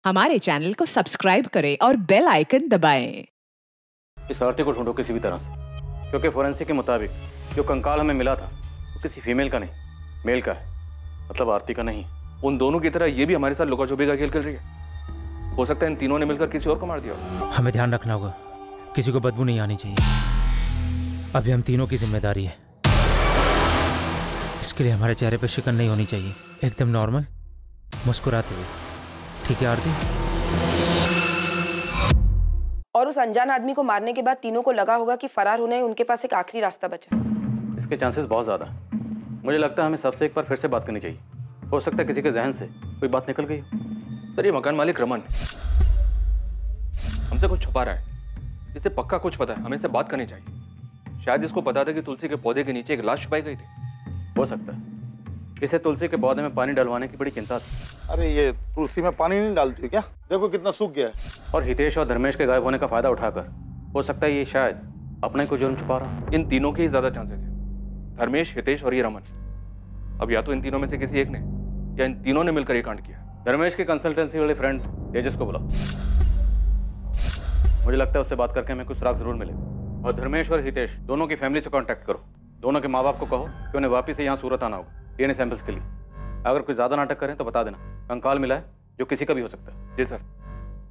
हमारे चैनल को सब्सक्राइब करें और बेल आइकन दबाएं। इस आरती को ढूंढो किसी भी तरह से, क्योंकि फोरेंसिक के मुताबिक जो कंकाल हमें मिला था वो किसी फीमेल का नहीं, मेल का है, मतलब आरती का नहीं। उन दोनों की तरह ये भी हमारे साथ लुका छुपी का खेल खेल रही है। हो सकता है इन तीनों ने मिलकर किसी और को मार दिया। हमें ध्यान रखना होगा, किसी को बदबू नहीं आनी चाहिए। अभी हम तीनों की जिम्मेदारी है। इसके लिए हमारे चेहरे पर शिकन नहीं होनी चाहिए, एकदम नॉर्मल मुस्कुराते हुए। ठीक है आरती? और उस अनजान आदमी को मारने के बाद तीनों को लगा होगा कि फरार होने उनके पास एक आखिरी रास्ता बचा। इसके चांसेस बहुत ज़्यादा हैं। मुझे लगता है हमें सबसे एक बार फिर से बात करनी चाहिए। हो सकता है किसी के जहन से कोई बात निकल गई हो। सर, ये मकान मालिक रमन हमसे कुछ छुपा रहा है। इसे पक्का कुछ पता है, हमें इससे बात करनी चाहिए। शायद इसको पता था कि तुलसी के पौधे के नीचे एक लाश छुपाई गई थी। हो सकता है इसे तुलसी के पौधे में पानी डलवाने की बड़ी चिंता थी। अरे ये तुलसी में पानी नहीं डालती क्या? देखो कितना सूख गया है। और हितेश और धर्मेश के गायब होने का फायदा उठाकर हो सकता है ये शायद अपने को जुर्म छुपा रहा। इन तीनों के ही ज्यादा चांसेस हैं, धर्मेश, हितेश और ये रमन। अब या तो इन तीनों में से किसी एक ने या इन तीनों ने मिलकर ये कांड किया। धर्मेश के कंसल्टेंसी वाले फ्रेंड तेजस को बुलाओ। मुझे लगता है उससे बात करके हमें कुछ सुराग जरूर मिलेगा। और धर्मेश और हितेश दोनों की फैमिली से कांटेक्ट करो। दोनों के माँ बाप को कहो कि उन्हें वापिस से यहाँ सूरत आना होगा डीएनए सैंपल्स के लिए। अगर कोई ज्यादा नाटक करें तो बता देना। कंकाल मिला है जो किसी का भी हो सकता है। जी सर।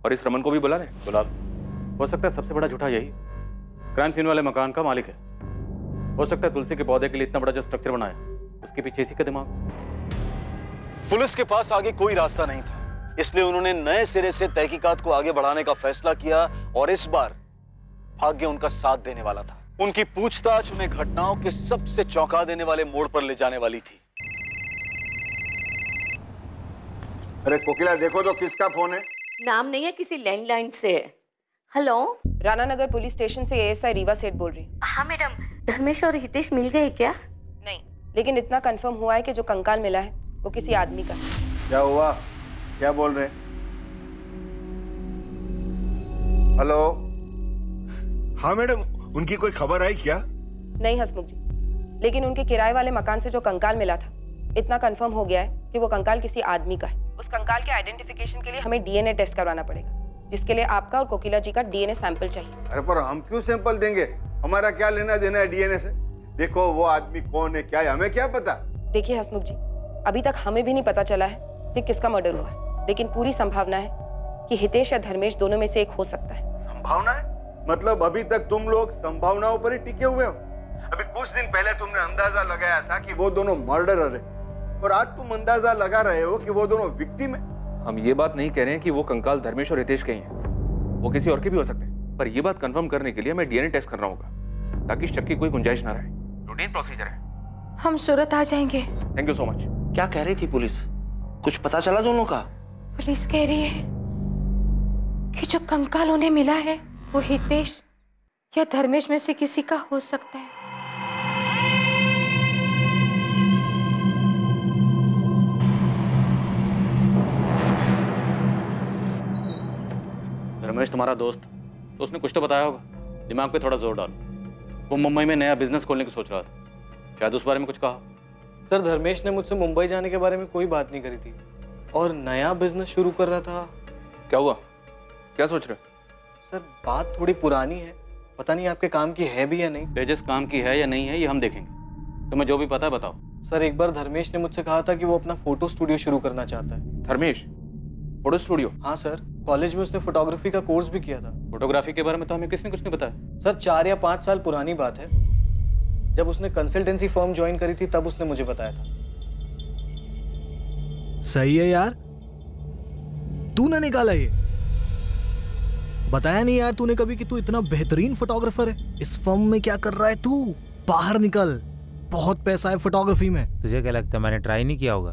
और इस रमन को भी बुला लें। बुला लो। हो सकता है सबसे बड़ा झूठा यही क्राइम सीन वाले मकान का मालिक है। हो सकता है तुलसी के पौधे के लिए इतना बड़ा जो स्ट्रक्चर बनाया उसके पीछे इसी का दिमाग। पुलिस के पास आगे कोई रास्ता नहीं था, इसलिए उन्होंने नए सिरे से तहकीकात को आगे बढ़ाने का फैसला किया। और इस बार भाग्य उनका साथ देने वाला था। उनकी पूछताछ उन्हें घटनाओं के सबसे चौंका देने वाले मोड़ पर ले जाने वाली थी। अरे कोकिला, देखो तो किसका फोन है? नाम नहीं है, किसी लैंडलाइन से है। हेलो, राणा नगर पुलिस स्टेशन से एएसआई रीवा सेठ बोल रही। हाँ मैडम, धर्मेश और हितेश मिल गए क्या? नहीं, लेकिन इतना कंफर्म हुआ है कि जो कंकाल मिला है वो किसी आदमी का है। क्या हुआ? क्या बोल रहे? हेलो? हाँ मैडम, उनकी कोई खबर आई क्या? नहीं हसमुख जी, लेकिन उनके किराए वाले मकान से जो कंकाल मिला था इतना कंफर्म हो गया है कि वो कंकाल किसी आदमी का है। उस कंकाल के आइडेंटिफिकेशन के लिए हमें डीएनए टेस्ट करवाना पड़ेगा, जिसके लिए आपका और कोकिला जी का डीएनए सैंपल चाहिए। अरे पर हम क्यों सैंपल देंगे? हमारा क्या लेना देना है डीएनए से? देखो वो आदमी कौन है, क्या है, हमें क्या पता? देखिए हसमुख जी, अभी तक हमें भी नहीं पता चला है कि किसका मर्डर हुआ है, लेकिन पूरी संभावना है कि हितेश या धर्मेश दोनों में से एक हो सकता है। संभावना है? मतलब अभी तक तुम लोग संभावनाओं पर ही टिके हुए हो? अभी कुछ दिन पहले तुमने अंदाजा लगाया था कि वो दोनों मर्डरर है, और आज तुम अंदाजा लगा रहे हो कि वो दोनों विक्टिम है। हम ये बात नहीं कह रहे हैं कि वो कंकाल धर्मेश और हितेश के ही हैं, वो किसी और के भी हो सकते हैं। पर ये बात कंफर्म करने के लिए हमें डीएनए टेस्ट करना होगा ताकि शक की कोई गुंजाइश ना रहे। रूटीन प्रोसीजर है। हम सूरत आ जाएंगे। Thank you so much. क्या कह रही थी पुलिस? कुछ पता चला दोनों का? पुलिस कह रही है कि जो कंकाल उन्हें मिला है वो हितेश या धर्मेश में से किसी का हो सकता है। धर्मेश तुम्हारा दोस्त, तो उसने कुछ तो बताया होगा। दिमाग पे थोड़ा जोर डालो। वो मुंबई में नया बिजनेस खोलने की सोच रहा था, शायद उस बारे में कुछ कहा। सर, धर्मेश ने मुझसे मुंबई जाने के बारे में कोई बात नहीं करी थी और नया बिजनेस शुरू कर रहा था। क्या हुआ? क्या सोच रहे? सर, बात थोड़ी पुरानी है, पता नहीं आपके काम की है भी या नहीं। तेजस काम की है या नहीं है ये हम देखेंगे। तुम्हें जो भी पता है बताओ। सर, एक बार धर्मेश ने मुझसे कहा था कि वो अपना फोटो स्टूडियो शुरू करना चाहता है। Dharmesh photo studio? हाँ सर, कॉलेज में उसने फोटोग्राफी का कोर्स भी किया था। फोटोग्राफी के बारे में तो हमें किसने कुछ नहीं बताया। सर, 4 या 5 साल पुरानी बात है, जब उसने कंसल्टेंसी फर्म ज्वाइन करी थी तब उसने मुझे बताया था। सही है यार, तूने निकाला ये। बताया नहीं यार तूने कभी कि तू इतना बेहतरीन फोटोग्राफर है। इस फर्म में क्या कर रहा है तू? बाहर निकल, बहुत पैसा है फोटोग्राफी में। तुझे क्या लगता है मैंने ट्राई नहीं किया होगा?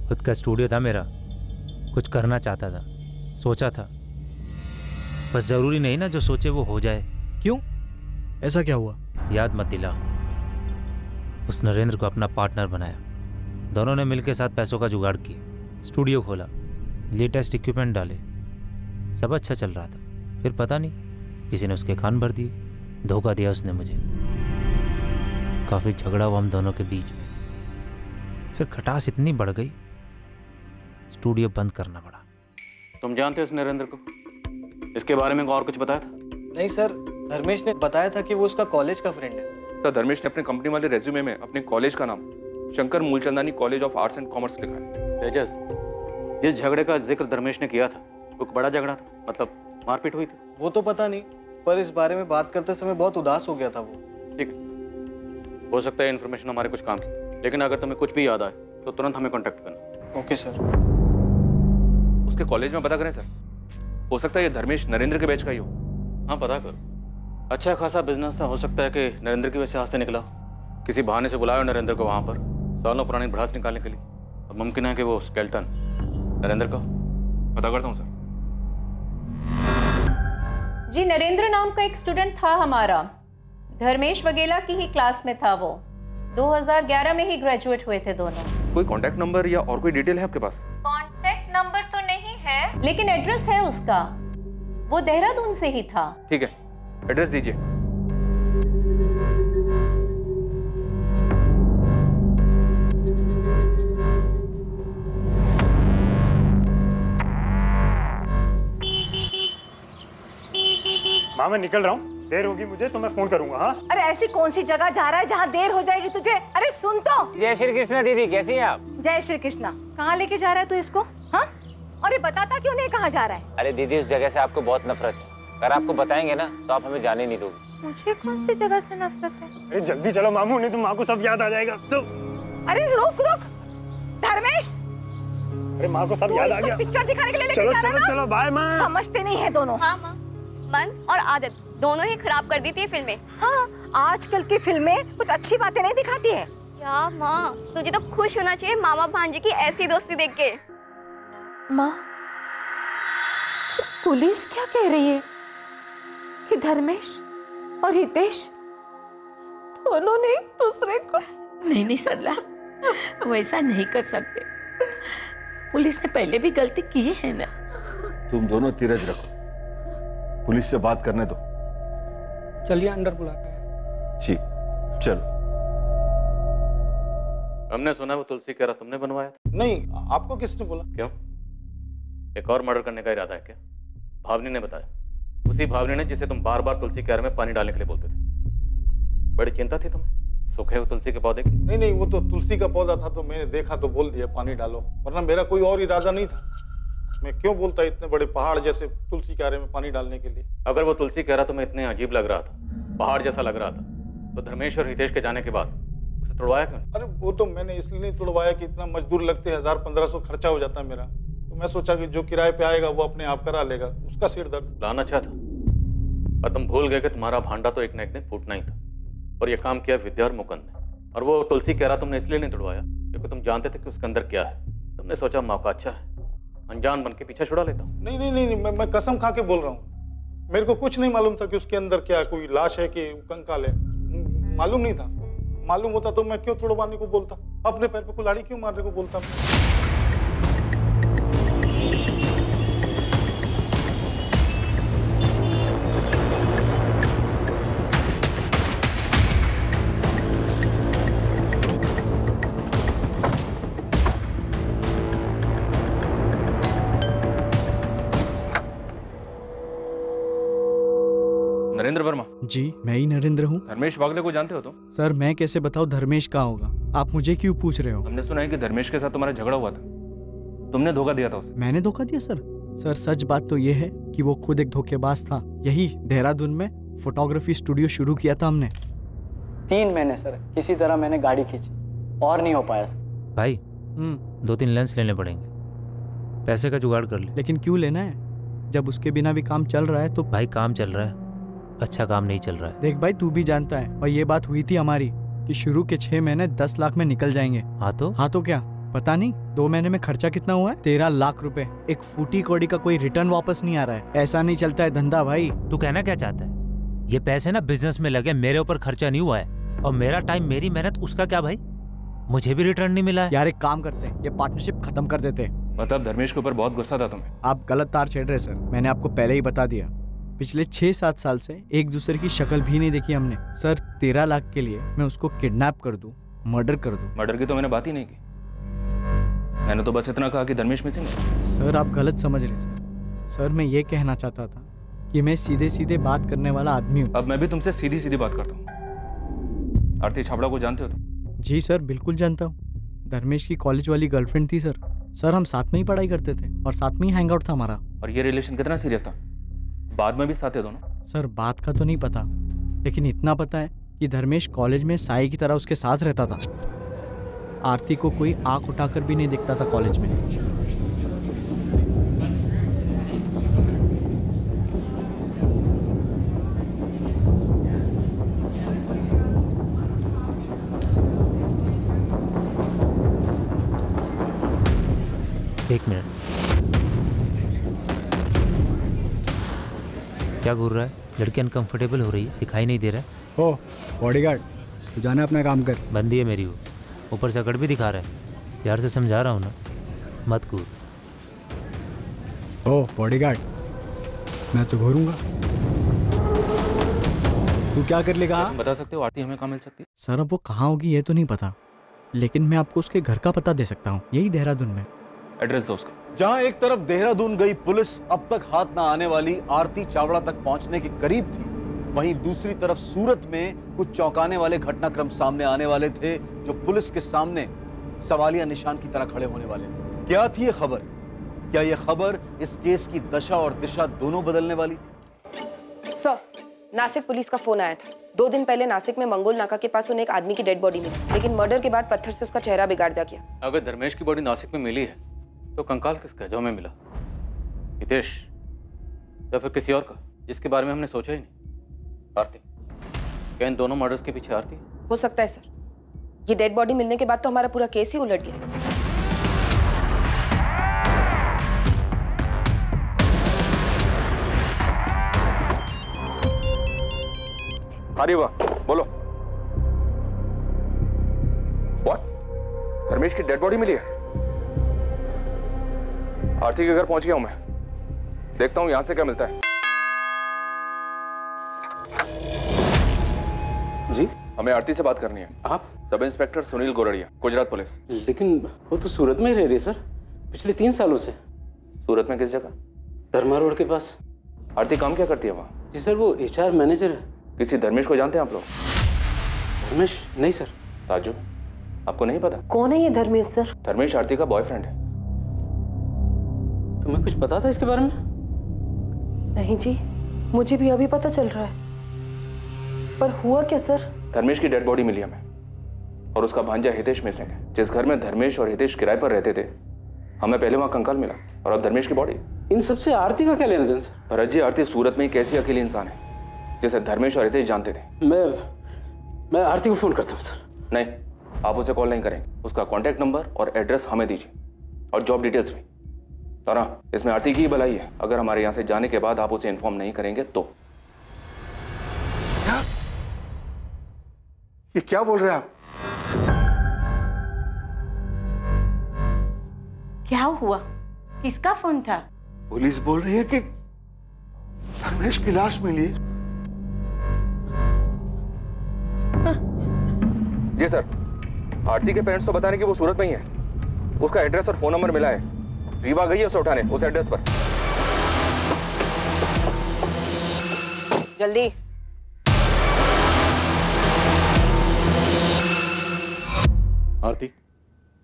खुद का स्टूडियो था मेरा, कुछ करना चाहता था, सोचा था। बस जरूरी नहीं ना जो सोचे वो हो जाए। क्यों? ऐसा क्या हुआ? याद मत दिला। उस नरेंद्र को अपना पार्टनर बनाया, दोनों ने मिलकर साथ पैसों का जुगाड़ किया, स्टूडियो खोला, लेटेस्ट इक्विपमेंट डाले, सब अच्छा चल रहा था। फिर पता नहीं किसी ने उसके कान भर दिए, धोखा दिया उसने मुझे। काफ़ी झगड़ा हुआ हम दोनों के बीच में। फिर खटास इतनी बढ़ गई, स्टूडियो बंद करना पड़ा। तुम जानते हो इस नरेंद्र को? इसके बारे में और कुछ बताया था? नहीं सर, धर्मेश ने बताया था कि वो उसका कॉलेज का फ्रेंड है। सर धर्मेश ने अपने कंपनी वाले रेज्यूमे में अपने कॉलेज का नाम Shankar Moolchandani college of arts and commerce लिखा है। तेजस, जिस झगड़े का जिक्र धर्मेश ने किया था वो बड़ा झगड़ा था, मतलब मारपीट हुई थी? वो तो पता नहीं, पर इस बारे में बात करते समय बहुत उदास हो गया था वो। ठीक है, हो सकता है इन्फॉर्मेशन हमारे कुछ काम की, लेकिन अगर तुम्हें कुछ भी याद आए तो तुरंत हमें कांटेक्ट करना। Okay sir. उसके कॉलेज में पता करें सर, हो सकता है ये धर्मेश नरेंद्र के बैच का ही हो। हाँ पता करो, अच्छा खासा बिजनेस था, हो सकता है कि नरेंद्र की वजह से हाथ से निकला हो। किसी बहाने से बुलाया नरेंद्र को वहां पर सालों पुरानी भड़ास निकालने के लिए। अब मुमकिन है कि वो स्केल्टन नरेंद्र का। पता करता हूँ सर। जी, नरेंद्र नाम का एक स्टूडेंट था हमारा, धर्मेश वगेला की ही क्लास में था वो। 2011 में ही ग्रेजुएट हुए थे दोनों। कोई कांटेक्ट नंबर या और कोई डिटेल है आपके पास? कांटेक्ट नंबर तो नहीं है, लेकिन एड्रेस है उसका। वो देहरादून से ही था। ठीक है, एड्रेस दीजिए। माँ मैं निकल रहा हूँ, देर होगी मुझे तो मैं फोन करूंगा। हाँ अरे ऐसी कौन सी जगह जा रहा है जहाँ देर हो जाएगी तुझे? अरे सुन तो। जय श्री कृष्णा दीदी, कैसी हैं आप? जय श्री कृष्णा। कहाँ लेके जा रहा है तू इसको? हाँ, और ये बताता क्यों नहीं कहाँ जा रहा है? अरे दीदी, उस जगह से आपको बहुत नफरत है। अगर आपको बताएंगे ना तो आप हमें जाने नहीं दोगे। मुझे कौन सी जगह से नफरत है? अरे जल्दी चलो मामू, नहीं तो माँ को सब याद आ जाएगा। तो अरे रुक रुक धर्मेश, अरे माँ को सब याद आ गया। पिक्चर दिखाने के लिए लेके चलो जा रहा है ना? चलो बाय माँ। समझते नहीं है दोनों। हाँ माँ, मन और आदत दोनों ही खराब कर दी थी फिल्में। हाँ, आजकल की फिल्में कुछ अच्छी बातें नहीं दिखाती है। क्या माँ, तुझे तो खुश होना चाहिए मामा भांजे की ऐसी दोस्ती देख के। माँ, पुलिस क्या कह रही है कि धर्मेश और हितेश दोनों ने एक दूसरे को? नहीं सरला, वैसा नहीं कर सकते। पुलिस ने पहले भी गलती की है ना। तुम दोनों धीरज रखो, पुलिस से बात करने दो। चलिए अंदर बुलाते हैं। जी चलो। हमने सुना वो तुलसी कह रहा तुमने बनवाया था? नहीं, आपको किसने बोला? क्यों, एक और मर्डर करने का इरादा है क्या? भावनी ने बताया, उसी भावनी ने जिसे तुम बार बार तुलसी क्यारे में पानी डालने के लिए बोलते थे। बड़ी चिंता थी तुम्हें सूखे हुए तुलसी के पौधे की? नहीं, वो तो तुलसी का पौधा था तो मैंने देखा तो बोल दिया पानी डालो, वरना मेरा कोई और इरादा नहीं था। मैं क्यों बोलता इतने बड़े पहाड़ जैसे तुलसी क्यारे में पानी डालने के लिए? अगर वो तुलसी क्यारा तुम्हें इतने अजीब लग रहा था, पहाड़ जैसा लग रहा था, तो धर्मेश और हितेश के जाने के बाद उसे तोड़वाया क्यों? अरे वो तो मैंने इसलिए नहीं तोड़वाया कि इतना मजदूर लगते 1000-1500 खर्चा हो जाता मेरा, तो मैं सोचा कि जो किराए पे आएगा वो अपने आप करा लेगा, उसका सिर दर्द। प्लान अच्छा था, पर तुम भूल गए कि तुम्हारा भांडा तो एक न एक दिन फूटना ही था, और ये काम किया विद्या और मुकुंद ने। और वो तुलसी क्यारा तुमने इसलिए नहीं तोड़वाया क्योंकि तुम जानते थे कि उसके अंदर क्या है। तुमने सोचा मौका अच्छा है, अनजान बन के पीछे छुड़ा लेता हूँ। नहीं, मैं कसम खा के बोल रहा हूँ, मेरे को कुछ नहीं मालूम था कि उसके अंदर क्या कोई लाश है कि कंकाल है, मालूम नहीं था। मालूम होता तो मैं क्यों तोड़वाने को बोलता, अपने पैर पे कुल्हाड़ी क्यों मारने को बोलता? नरेंद्र वर्मा? जी मैं ही नरेंद्र हूँ। धर्मेश वागले को जानते हो तुम? सर मैं कैसे बताऊँ धर्मेश कहाँ होगा? आप मुझे क्यों पूछ रहे हो? हमने सुना है कि धर्मेश के साथ तुम्हारा झगड़ा हुआ था, तुमने धोखा दिया था उसे। मैंने धोखा दिया सर? सर सच बात तो ये है कि वो खुद एक धोखेबाज था। यही देहरादून में फोटोग्राफी स्टूडियो शुरू किया था हमने। 3 महीने सर किसी तरह मैंने गाड़ी खींची और नहीं हो पाया सर। भाई 2-3 लेंस लेने पड़ेंगे, पैसे का जुगाड़ कर ले। लेकिन क्यों लेना है जब उसके बिना भी काम चल रहा है? तो भाई काम चल रहा है, अच्छा काम नहीं चल रहा है। देख भाई तू भी जानता है, और ये बात हुई थी हमारी कि शुरू के 6 महीने 10 लाख में निकल जाएंगे। हाँ तो क्या पता नहीं 2 महीने में खर्चा कितना हुआ है? 13 लाख रुपए। एक फूटी कौड़ी का कोई रिटर्न वापस नहीं आ रहा है। ऐसा नहीं चलता है धंधा भाई। तू कहना क्या चाहता है? ये पैसे ना बिजनेस में लगे, मेरे ऊपर खर्चा नहीं हुआ है, और मेरा टाइम मेरी मेहनत उसका क्या भाई? मुझे भी रिटर्न नहीं मिला है। यार एक काम करते हैं, ये पार्टनरशिप खत्म कर देते हैं। मतलब धर्मेश के ऊपर बहुत गुस्सा था तुम्हें? आप गलत तार छेड़ रहे सर, मैंने आपको पहले ही बता दिया। पिछले 6-7 साल से एक दूसरे की शक्ल भी नहीं देखी हमने। सर 13 लाख के लिए मैं उसको किडनैप कर दूं, मर्डर कर दूं? मर्डर की तो मैंने बात ही नहीं की, मैंने तो बस इतना कहा कि धर्मेश मिसिंग है। सर आप गलत समझ रहे सर, सर मैं ये कहना चाहता था कि मैं सीधे सीधे बात करने वाला आदमी हूँ। अब मैं भी तुमसे सीधी सीधी बात करता हूँ। आरती छाबड़ा को जानते हो तुम? जी सर बिल्कुल जानता हूँ। धर्मेश की कॉलेज वाली गर्लफ्रेंड थी सर। सर हम साथ में ही पढ़ाई करते थे और साथ में ही हैंग आउट था हमारा। और ये रिलेशन कितना सीरियस था? बाद में भी साथ थे दोनों? सर बात का तो नहीं पता, लेकिन इतना पता है कि धर्मेश कॉलेज में साई की तरह उसके साथ रहता था। आरती को कोई आंख उठाकर भी नहीं दिखता था कॉलेज में। एक मिनट, क्या घूर रहा है? लड़की अनकंफर्टेबल हो रही है, दिखाई नहीं दे रहा है। ओ बॉडीगार्ड, तू जाना अपना काम कर। बंदी है मेरी वो, ऊपर से अकड़ भी दिखा रहा है। यार से समझा रहा हूँ ना, मत कूद। ओ बॉडीगार्ड, मैं तो घूरूंगा। तू क्या कर लेगा? बता सकते हो आरती हमें कहाँ मिल सकती है? सर अब वो कहाँ होगी ये तो नहीं पता, लेकिन मैं आपको उसके घर का पता दे सकता हूँ, यही देहरादून में। एड्रेस दो उसका। जहां एक तरफ देहरादून गई पुलिस अब तक हाथ ना आने वाली आरती चावड़ा तक पहुंचने के करीब थी, वहीं दूसरी तरफ सूरत में कुछ चौंकाने वाले घटनाक्रम सामने आने वाले थे जो पुलिस के सामने सवालिया निशान की तरह खड़े होने वाले थे। क्या थी ये खबर? क्या ये खबर इस केस की दशा और दिशा दोनों बदलने वाली थी? सर, नासिक पुलिस का फोन आया था। 2 दिन पहले नासिक में मंगोल नाका के पास उन्हें एक आदमी की डेड बॉडी मिली, लेकिन मर्डर के बाद पत्थर से उसका चेहरा बिगाड़ दिया गया। अगर धर्मेश की बॉडी नासिक में मिली है तो कंकाल किसका है जो हमें मिला? हितेश या फिर किसी और का जिसके बारे में हमने सोचा ही नहीं? आरती, क्या इन दोनों मर्डर्स के पीछे आरती? हो सकता है सर। ये डेड बॉडी मिलने के बाद तो हमारा पूरा केस ही उलट गया। अरे वाह, बोलो। व्हाट? धर्मेश की डेड बॉडी मिली है? आरती के घर पहुंच गया हूं मैं, देखता हूं यहां से क्या मिलता है। जी, हमें आरती से बात करनी है। आप? Sub inspector Sunil Goradia, Gujarat police. लेकिन वो तो सूरत में ही रह रही सर, पिछले 3 सालों से। सूरत में किस जगह? धर्मा रोड के पास। आरती काम क्या करती है वहाँ? जी सर, वो HR मैनेजर है। किसी धर्मेश को जानते हैं आप लोग? धर्मेश? नहीं सर। ताजू, आपको नहीं पता? कौन है ये धर्मेश सर? धर्मेश आरती का बॉयफ्रेंड है। तुम्हें कुछ पता था इसके बारे में? नहीं जी, मुझे भी अभी पता चल रहा है। पर हुआ क्या सर? धर्मेश की डेड बॉडी मिली हमें, और उसका भांजा हितेश मिसिंग है। जिस घर में धर्मेश और हितेश किराए पर रहते थे, हमें पहले वहां कंकाल मिला, और अब धर्मेश की बॉडी। इन सबसे आरती का क्या लेना देना सर? भरत जी, आरती सूरत में एक ऐसी अकेली इंसान है जिसे धर्मेश और हितेश जानते थे। मैं आरती को फोन करता हूँ सर। नहीं, आप उसे कॉल नहीं करेंगे। उसका कॉन्टैक्ट नंबर और एड्रेस हमें दीजिए, और जॉब डिटेल्स भी। तारा, इसमें आरती की ही भलाई है। अगर हमारे यहाँ से जाने के बाद आप उसे इन्फॉर्म नहीं करेंगे तो। ये क्या बोल रहे हैं आप? क्या हुआ? किसका फोन था? पुलिस बोल रही है कि धर्मेश की लाश मिली है। जी सर, आरती के पेरेंट्स तो बता रहे कि वो सूरत में ही है। उसका एड्रेस और फोन नंबर मिला है। रीवा गई है उसे उठाने, उस एड्रेस पर। जल्दी। आरती,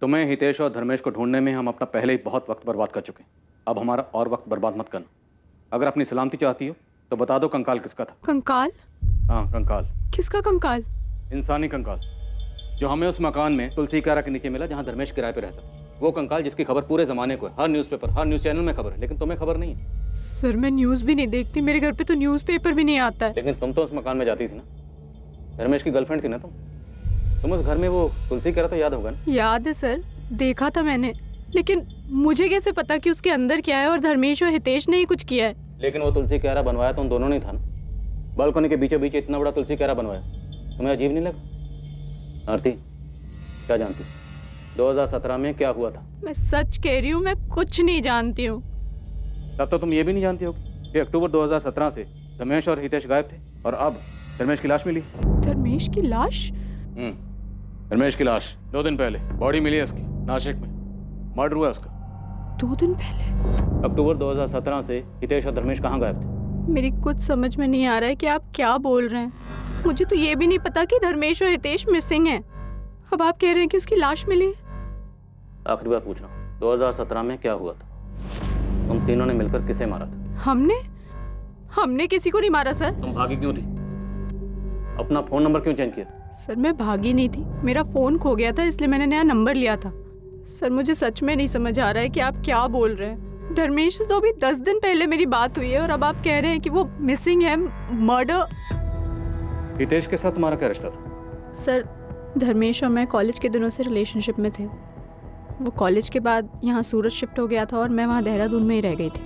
तुम्हें हितेश और धर्मेश को ढूंढने में हम अपना पहले ही बहुत वक्त बर्बाद कर चुके हैं। अब हमारा और वक्त बर्बाद मत करना। अगर अपनी सलामती चाहती हो तो बता दो कंकाल किसका था। कंकाल? हाँ, कंकाल। किसका कंकाल? इंसानी कंकाल, जो हमें उस मकान में तुलसी कारा के नीचे मिला जहाँ धर्मेश किराए पे रहता था। वो कंकाल जिसकी खबर पूरे जमाने को है, हर न्यूज़पेपर, हर न्यूज़ चैनल में खबर है, लेकिन तुम्हें खबर नहीं है। सर मैं न्यूज़ भी नहीं देखती, मेरे घर पे तो न्यूज़पेपर भी नहीं आता है। लेकिन तुम तो उस मकान में जाती थी ना, धर्मेश की गर्लफ्रेंड थी ना तुम उस घर में वो तुलसी कारा तो याद होगा ना? याद है सर, देखा था मैंने, लेकिन मुझे कैसे पता कि उसके अंदर क्या है और धर्मेश और हितेश ने ही कुछ किया है। लेकिन वो तुलसी क्यारा बनवाया तो उन दोनों ने था ना। बालकनी के बीचों बीच इतना बड़ा तुलसी क्यारा बनवाया, तुम्हें अजीब नहीं लगा? आरती, क्या जानती 2017 में क्या हुआ था? मैं सच कह रही हूँ, मैं कुछ नहीं जानती हूँ। तब तो तुम ये भी नहीं जानती हो कि अक्टूबर 2017 से धर्मेश और हितेश गायब थे, और अब धर्मेश की लाश मिली। धर्मेश की लाश? धर्मेश की लाश 2 दिन पहले बॉडी मिली है उसकी, नासिक में। मर्डर हुआ उसका। 2 दिन पहले? अक्टूबर 2017 से हितेश और धर्मेश कहाँ गायब थे? मेरी कुछ समझ में नहीं आ रहा है कि आप क्या बोल रहे हैं। मुझे तो ये भी नहीं पता कि धर्मेश और हितेश मिसिंग हैं। अब आप कह रहे हैं कि उसकी लाश मिली है। आखिरी बार पूछ रहा हूँ, 2017 में क्या हुआ था? तुम तीनों ने मिलकर किसे मारा था? हमने किसी को नहीं मारा सर। तुम भागी क्यों थी? अपना फोन नंबर क्यों चेंज किया? सर मैं भागी नहीं थी, मेरा फोन खो गया था इसलिए मैंने नया नंबर लिया था। सर मुझे सच में नहीं समझ आ रहा है कि आप क्या बोल रहे हैं। धर्मेश से तो अभी 10 दिन पहले मेरी बात हुई है और अब आप कह रहे हैं कि वो मिसिंग है, मर्डर। हितेश के साथ तुम्हारा क्या रिश्ता था? सर धर्मेश और मैं कॉलेज के दिनों से रिलेशनशिप में थे। वो कॉलेज के बाद यहाँ सूरत शिफ्ट हो गया था और मैं वहाँ देहरादून में ही रह गई थी।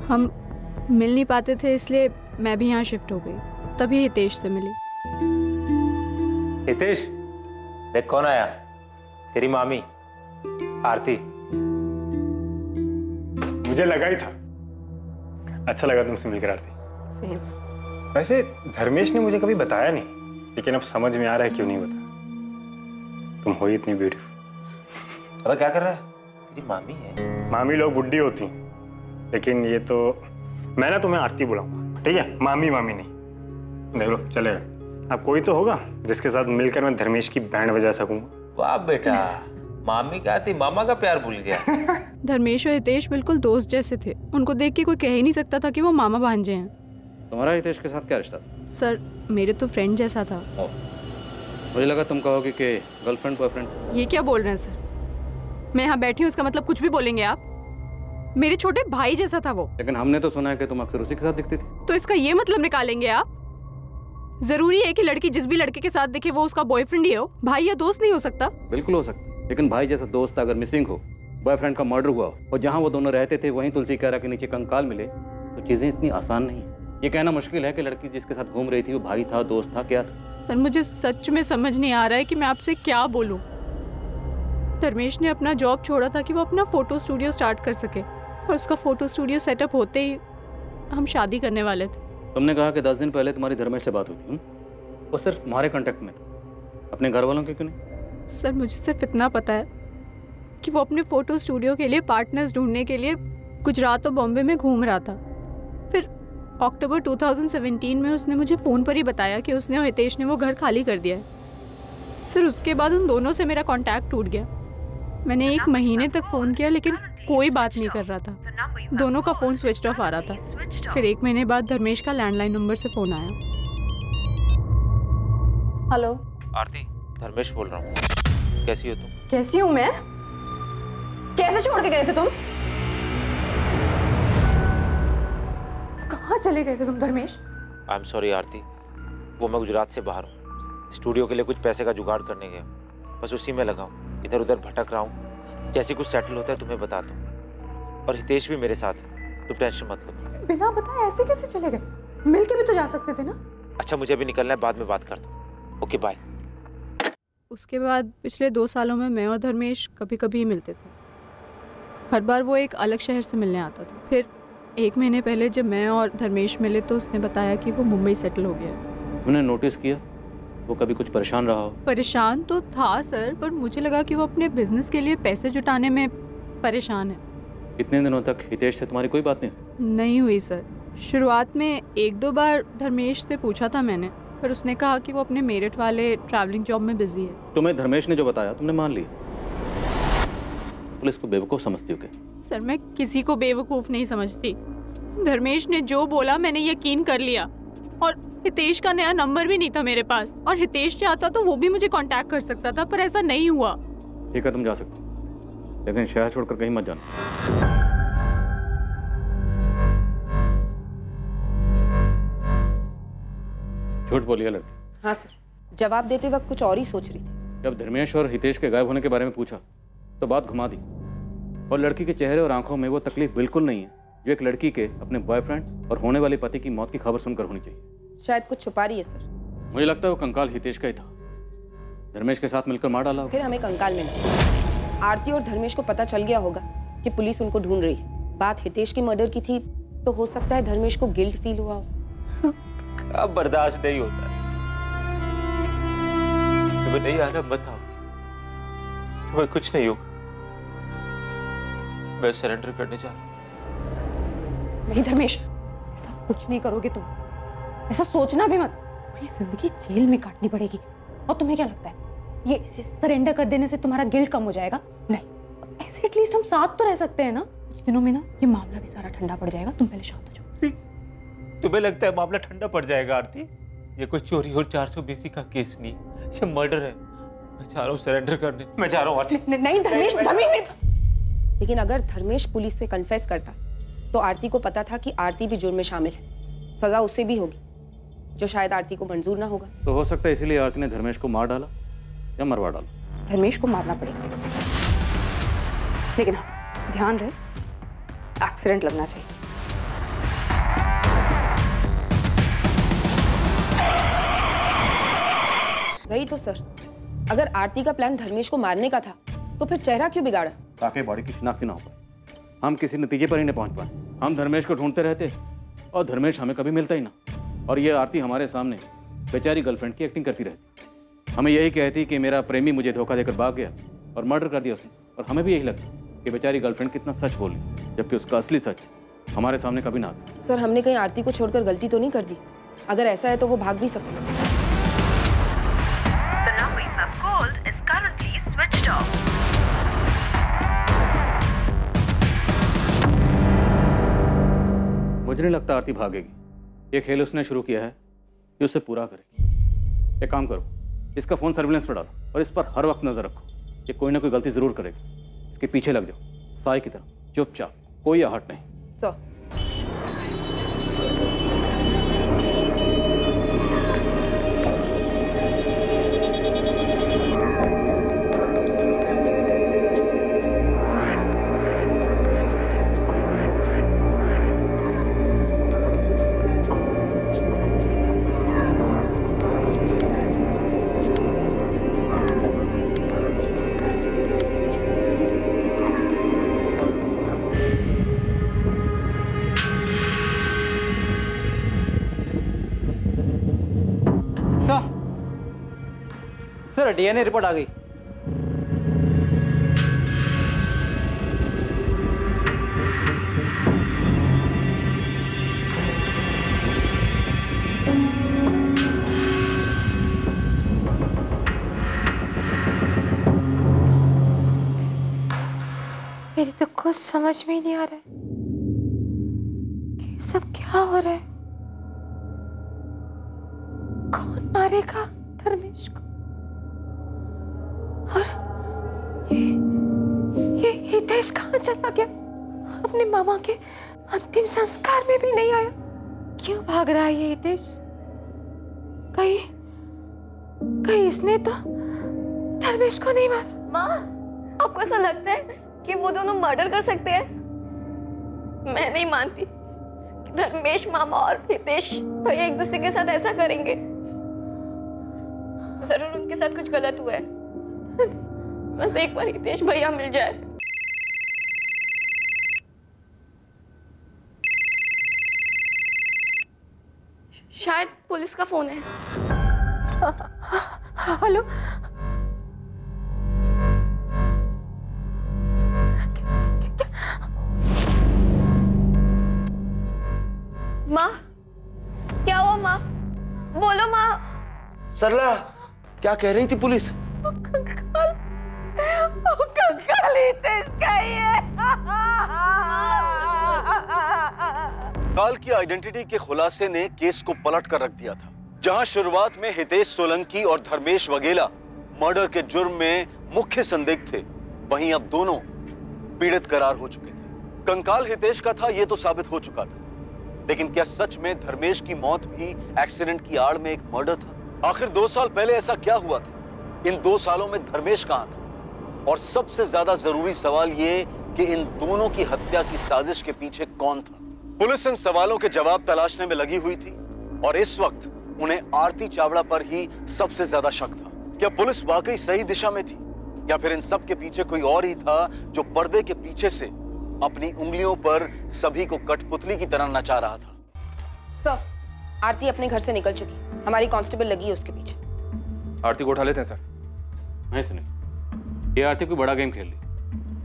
हम मिल नहीं पाते थे इसलिए मैं भी यहाँ शिफ्ट हो गई, तभी हितेश से मिली। हितेश, देख कौन आया। तेरी मामी आरती। मुझे लगा ही था। अच्छा लगा तुमसे मिलकर आरती। वैसे धर्मेश ने मुझे कभी बताया नहीं, लेकिन अब समझ में आ रहा है क्यों नहीं बताया। तुम हो ही इतनी ब्यूटीफुल। अब क्या कर रहा है? तेरी मामी है। मामी लोग बुड्ढी होती हैं, लेकिन ये तो मैं ना तुम्हें आरती बुलाऊंगा, ठीक है? मामी मामी नहीं। देख लो चलेगा। अब कोई तो होगा जिसके साथ मिलकर मैं धर्मेश की बैंड बजा सकूंगा। वाह बेटा, मामी क्या थी, मामा का प्यार भूल गया। धर्मेश और हितेश बिल्कुल दोस्त जैसे थे। उनको देख के कोई कह ही नहीं सकता था कि वो मामा भांजे हैं। तुम्हारा हितेश के साथ क्या रिश्ता था? सर मेरे तो फ्रेंड जैसा था। मुझे लगा तुम कहोगे कि गर्लफ्रेंड बॉयफ्रेंड। ये क्या बोल रहे हैं सर? मैं यहाँ बैठी हूँ, इसका मतलब कुछ भी बोलेंगे आप? मेरे छोटे भाई जैसा था वो। लेकिन हमने तो सुना है कि तुम अक्सर उसी के साथ दिखती थी। तो इसका ये मतलब निकालेंगे आप? जरूरी है कि लड़की जिस भी लड़के के साथ दिखे वो उसका बॉयफ्रेंड ही हो? भाई या दोस्त नहीं हो सकता? बिल्कुल हो सकता, लेकिन भाई जैसा दोस्त अगर मिसिंग हो, बॉयफ्रेंड का मर्डर हुआ और जहाँ वो दोनों रहते थे वहीं तुलसी कैरा के नीचे कंकाल मिले, तो चीजें इतनी आसान नहीं है। ये कहना मुश्किल है कि लड़की जिसके साथ घूम रही थी वो भाई था, दोस्त था, क्या था? सर मुझे सच में समझ नहीं आ रहा है कि मैं आपसे क्या बोलूं। धर्मेश ने अपना जॉब छोड़ा था कि वो अपना फोटो स्टूडियो स्टार्ट कर सके, और उसका फोटो स्टूडियो सेटअप होते ही हम शादी करने वाले थे। तुमने कहा कि 10 दिन पहले तुम्हारी धर्मेश से बात हुई थी। वो सिर्फ तुम्हारे कांटेक्ट में था, अपने घर वालों के क्यों नहीं? सर मुझे सिर्फ इतना पता है कि वो अपने फोटो स्टूडियो के लिए पार्टनर्स ढूंढने के लिए गुजरात और बॉम्बे में घूम रहा था। फिर अक्टूबर 2017 में उसने मुझे फ़ोन पर ही बताया कि उसने और हितेश ने वो घर खाली कर दिया है। सर उसके बाद उन दोनों से मेरा कांटेक्ट टूट गया। मैंने 1 महीने तक फ़ोन किया लेकिन कोई बात नहीं कर रहा था। दोनों का फ़ोन स्विच ऑफ आ रहा था। फिर 1 महीने बाद धर्मेश का लैंडलाइन नंबर से फ़ोन आया। हेलो आरती, धर्मेश बोल रहा हूँ। कैसी हो तुम? कैसी हूँ मैं? कैसे छोड़ के गए थे तुम? कहाँ चले गए थे तुम धर्मेश? आई एम सॉरी आरती, वो मैं गुजरात से बाहर हूँ। स्टूडियो के लिए कुछ पैसे का जुगाड़ करने गया, बस उसी में लगा हूँ। इधर उधर भटक रहा हूँ। जैसे कुछ सेटल होता है तुम्हें बता दूँ। और हितेश भी मेरे साथ है, तुम टेंशन मत लो। बिना बताए ऐसे कैसे चले गए? मिल के भी तो जा सकते थे ना? अच्छा मुझे भी निकलना है, बाद में बात करता हूँ। Okay bye. उसके बाद पिछले 2 सालों में मैं और धर्मेश कभी कभी मिलते थे। हर बार वो एक अलग शहर से मिलने आता था। फिर 1 महीने पहले जब मैं और धर्मेश मिले तो उसने बताया कि वो मुंबई सेटल हो गया है। तुमने नोटिस किया वो कभी कुछ परेशान रहा हो? परेशान तो था सर, पर मुझे लगा कि वो अपने बिजनेस के लिए पैसे जुटाने में परेशान है। इतने दिनों तक हितेश से तुम्हारी कोई बात नहीं हुई सर। शुरुआत में 1-2 बार धर्मेश से पूछा था मैंने, पर उसने कहा कि वो अपने मेरठ वाले ट्रैवलिंग जॉब में बिजी है। तुम्हें धर्मेश ने जो बताया तुमने मान लिया? पुलिस को बेवकूफ समझती हो क्या? सर मैं किसी को बेवकूफ नहीं समझती। धर्मेश ने जो बोला मैंने यकीन कर लिया। और हितेश का नया नंबर भी नहीं था मेरे पास, और हितेश चाहता तो वो भी मुझे कांटेक्ट कर सकता था, पर ऐसा नहीं हुआ। ठीक है तुम जा सकते, लेकिन शहर छोड़कर कहीं मत जाना। झूठ बोलिए लड़की। हाँ सर, जवाब देते वक्त कुछ और ही सोच रही थी। जब धर्मेश और हितेश के गायब होने के बारे में पूछा तो बात घुमा दी, और लड़की के चेहरे और आंखों में वो तकलीफ बिल्कुल नहीं है जो एक लड़की के अपने बॉयफ्रेंड और होने वाले पति की मौत की खबर सुनकर होनी चाहिए। शायद कुछ छुपा रही है सर। मुझे लगता है वो कंकाल हितेश का ही था, धर्मेश के साथ मिलकर मार डाला। फिर हमें कंकाल मिला। आरती और धर्मेश को पता चल गया होगा कि पुलिस उनको ढूंढ रही है। बात हितेश के मर्डर की थी तो हो सकता है धर्मेश को गिल्ट फील हुआ हो। अब बर्दाश्त नहीं होता है। तुम्हें नहीं आना मत आओ, तुम्हें कुछ नहीं होगा। मैं सरेंडर करने जा रहा हूँ। नहीं धर्मेश, ऐसा कुछ नहीं करोगे तुम। ऐसा सोचना भी मत। पूरी जिंदगी जेल में काटनी पड़ेगी। और तुम्हें क्या लगता है ये सरेंडर कर देने से तुम्हारा गिल्ट कम हो जाएगा? नहीं, ऐसे एटलीस्ट हम साथ तो रह सकते हैं ना। कुछ दिनों में ना ये मामला भी सारा ठंडा पड़ जाएगा। तुम पहले शांत हो जाओ। तुम्हें लगता है मामला ठंडा पड़ जाएगा आरती? ये कोई चोरी और 420 का केस नहीं, ये मर्डर है। मैं चाह रहा हूँ सरेंडर करने। मैं जा रहा हूँ आरती। नहीं धर्मेश, लेकिन अगर धर्मेश पुलिस से कन्फेस करता तो आरती को पता था कि आरती भी जुर्म में शामिल है। सजा उससे भी होगी, जो शायद आरती को मंजूर ना होगा। तो हो सकता है इसीलिए आरती ने धर्मेश को मार डाला या मरवा डाला। धर्मेश को मारना पड़ेगा, लेकिन हाँ ध्यान रहे एक्सीडेंट लगना चाहिए। वही तो सर, अगर आरती का प्लान धर्मेश को मारने का था तो फिर चेहरा क्यों बिगाड़ा? ताकि बॉडी की शिनाख्त ना हो पाए, हम किसी नतीजे पर ही नहीं पहुंच पाए। हम धर्मेश को ढूंढते रहते और धर्मेश हमें कभी मिलता ही ना। और ये आरती हमारे सामने बेचारी गर्लफ्रेंड की एक्टिंग करती रहती, हमें यही कहती कि मेरा प्रेमी मुझे धोखा देकर भाग गया और मर्डर कर दिया उसने। और हमें भी यही लगता कि बेचारी गर्लफ्रेंड कितना सच बोली, जबकि उसका असली सच हमारे सामने कभी ना आता। सर, हमने कहीं आरती को छोड़कर गलती तो नहीं कर दी? अगर ऐसा है तो वो भाग भी सकती है। मुझे नहीं लगता आरती भागेगी। ये खेल उसने शुरू किया है कि उसे पूरा करेगी। एक काम करो, इसका फोन सर्विलेंस पर डालो और इस पर हर वक्त नजर रखो। ये कोई ना कोई गलती जरूर करेगी। इसके पीछे लग जाओ साई की तरह, चुपचाप, कोई आहट नहीं। सर, सर डीएनए रिपोर्ट आ गई। मेरी तो कुछ समझ में ही नहीं आ रहा है कि सब क्या हो रहा है। कौन मारेगा धर्मेश को? और ये हितेश कहाँ चला गया? अपने मामा के अंतिम संस्कार में भी नहीं आया। क्यों भाग रहा है ये हितेश? कहीं इसने तो धर्मेश को नहीं मारा? माँ, आपको ऐसा लगता है कि वो दोनों मर्डर कर सकते हैं? मैं नहीं मानती कि धर्मेश मामा और हितेश भैया एक दूसरे के साथ ऐसा करेंगे। जरूर उनके साथ कुछ गलत हुआ है। बस एक बार हितेश भैया मिल जाए। शायद पुलिस का फोन है। हेलो, माँ, क्या हुआ माँ? बोलो माँ। सरला, क्या कह रही थी पुलिस? कंकाल हितेश का ही है। काल की आइडेंटिटी के खुलासे ने केस को पलट कर रख दिया था। जहां शुरुआत में हितेश सोलंकी और धर्मेश वगेला मर्डर के जुर्म में मुख्य संदिग्ध थे, वहीं अब दोनों पीड़ित करार हो चुके थे। कंकाल हितेश का था, यह तो साबित हो चुका था, लेकिन क्या सच में धर्मेश की मौत भी एक्सीडेंट की आड़ में एक मर्डर था? आखिर 2 साल पहले ऐसा क्या हुआ था? इन 2 सालों में धर्मेश कहां था? और सबसे ज्यादा जरूरी सवाल ये कि इन दोनों की हत्या की साजिश के पीछे कौन था? पुलिस इन सवालों के जवाब तलाशने में लगी हुई थी और इस वक्त उन्हें आरती चावड़ा पर ही सबसे ज्यादा शक था। क्या पुलिस वाकई सही दिशा में थी या फिर इन सब के पीछे कोई और ही था जो पर्दे के पीछे से अपनी उंगलियों पर सभी को कठपुतली की तरह नचा रहा था? सर, आरती अपने घर से निकल चुकी, हमारी कांस्टेबल लगी है उसके पीछे। आरती को उठा लेते हैं सर। नहीं सुनिए, ये आरती कोई बड़ा गेम खेल ली,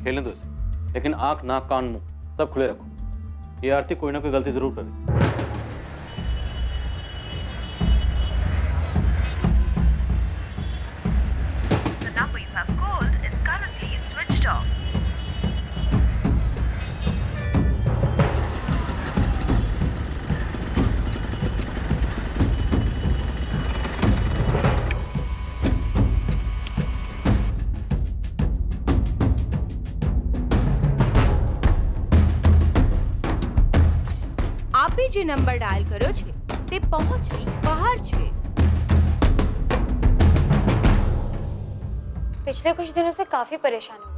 खेलने दो इसे। लेकिन आंख, नाक, कान, मुंह सब खुले रखो। ये आरती कोई ना कोई गलती जरूर करे। જે નંબર ડાયલ કર્યો છે તે પહોંચી બહાર છે। पिछले कुछ दिनों से काफी परेशान हूँ।